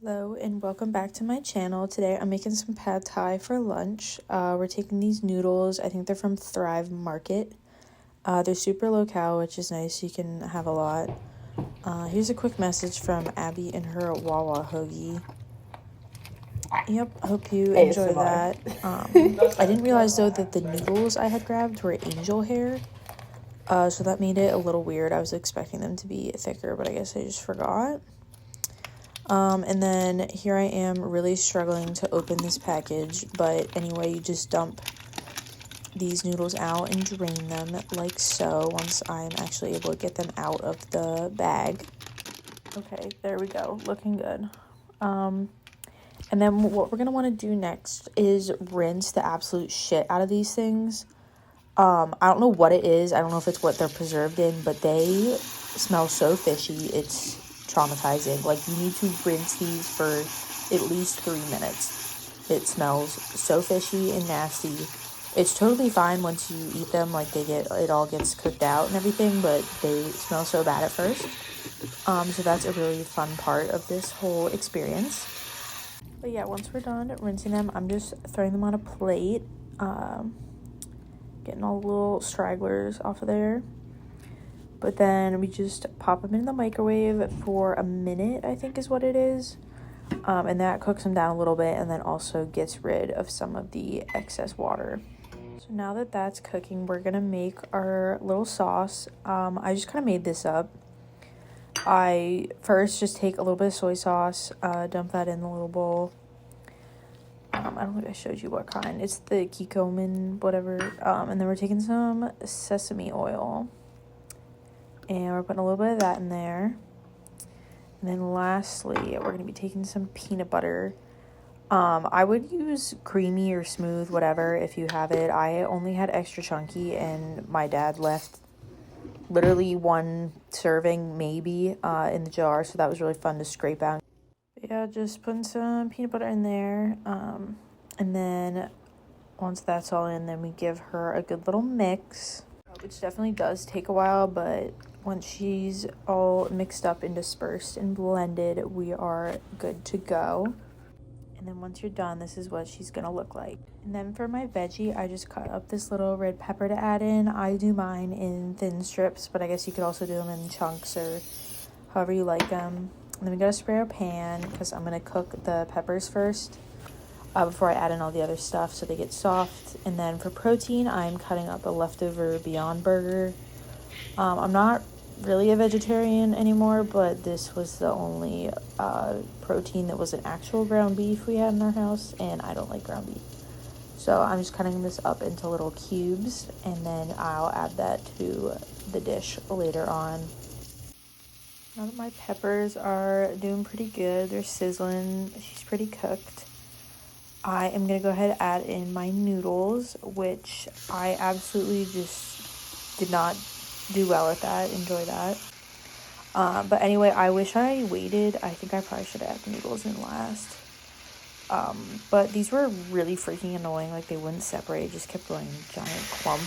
Hello and welcome back to my channel. Today I'm making some pad thai for lunch. We're taking these noodles. I think they're from Thrive Market. They're super low cal, which is nice. You can have a lot. Here's a quick message from Abby and her Wawa hoagie. Yep, hope you enjoy that. I didn't realize though that the noodles I had grabbed were angel hair. So that made it a little weird. I was expecting them to be thicker, but I guess I just forgot. And then here I am really struggling to open this package, but anyway, you just dump these noodles out and drain them like so once I'm actually able to get them out of the bag. Okay, there we go, looking good. And then what we're gonna want to do next is rinse the absolute shit out of these things. I don't know what it is. I don't know if it's what they're preserved in, but they smell so fishy. It's traumatizing. Like, you need to rinse these for at least 3 minutes. It smells so fishy and nasty. It's totally fine once you eat them. Like, it all gets cooked out and everything, but they smell so bad at first. So that's a really fun part of this whole experience. But yeah, once we're done rinsing them, I'm just throwing them on a plate. Getting all the little stragglers off of there. But then we just pop them in the microwave for a minute, I think is what it is. And that cooks them down a little bit and then also gets rid of some of the excess water. So now that that's cooking, we're going to make our little sauce. I just kind of made this up. I first just take a little bit of soy sauce, dump that in the little bowl. I don't think I showed you what kind. It's the Kikkoman, whatever. And then we're taking some sesame oil. And we're putting a little bit of that in there. And then lastly, we're going to be taking some peanut butter. I would use creamy or smooth, whatever, if you have it. I only had extra chunky, and my dad left literally one serving, maybe, in the jar. So that was really fun to scrape out. Yeah, just putting some peanut butter in there. And then once that's all in, then we give her a good little mix, which definitely does take a while, but once she's all mixed up and dispersed and blended, we are good to go. And then once you're done, this is what she's gonna look like. And then for my veggie, I just cut up this little red pepper to add in. I do mine in thin strips, but I guess you could also do them in chunks or however you like them. And then we gotta spray our pan because I'm gonna cook the peppers first before I add in all the other stuff so they get soft. And then for protein, I'm cutting up a leftover Beyond Burger. I'm not really a vegetarian anymore, but this was the only protein that was an actual ground beef we had in our house, and I don't like ground beef. So I'm just cutting this up into little cubes, and then I'll add that to the dish later on. Now that my peppers are doing pretty good, they're sizzling, she's pretty cooked, I am going to go ahead and add in my noodles, which I absolutely just did not do well at that, enjoy that. But anyway, I wish I waited. I think I probably should have added the noodles in last. But these were really freaking annoying. Like, they wouldn't separate, just kept going giant clump.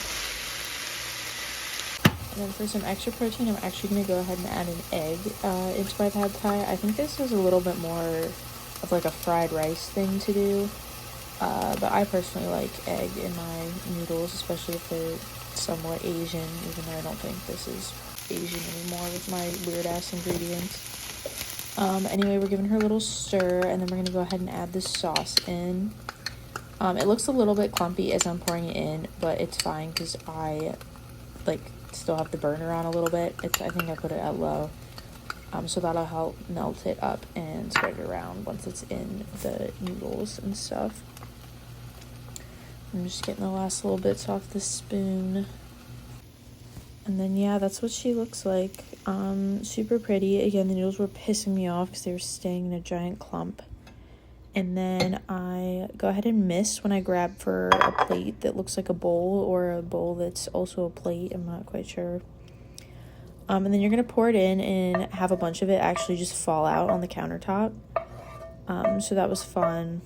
And then for some extra protein, I'm actually going to go ahead and add an egg into my pad thai. I think this is a little bit more of like a fried rice thing to do. But I personally like egg in my noodles, especially if they're somewhat Asian, even though I don't think this is Asian anymore with my weird ass ingredients. Anyway, we're giving her a little stir, and then we're going to go ahead and add this sauce in. It looks a little bit clumpy as I'm pouring it in, but it's fine because I still have the burner on a little bit. I think I put it at low. So that'll help melt it up and spread it around once it's in the noodles and stuff. I'm just getting the last little bits off the spoon. And then, yeah, that's what she looks like. Super pretty. Again, the noodles were pissing me off because they were staying in a giant clump. And then I go ahead and miss when I grab for a plate that looks like a bowl, or a bowl that's also a plate. I'm not quite sure. And then you're going to pour it in and have a bunch of it actually just fall out on the countertop. So that was fun.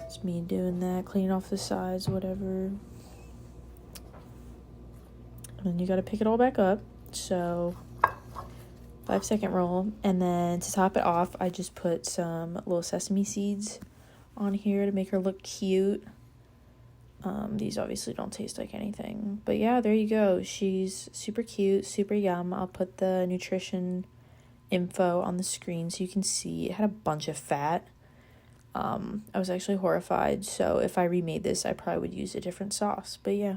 It's me doing that, cleaning off the sides, whatever. And then you got to pick it all back up. So 5-second roll. And then to top it off, I just put some little sesame seeds on here to make her look cute. These obviously don't taste like anything, but yeah, there you go. She's super cute, super yum. I'll put the nutrition info on the screen so you can see. It had a bunch of fat. I was actually horrified, so if I remade this, I probably would use a different sauce, but yeah.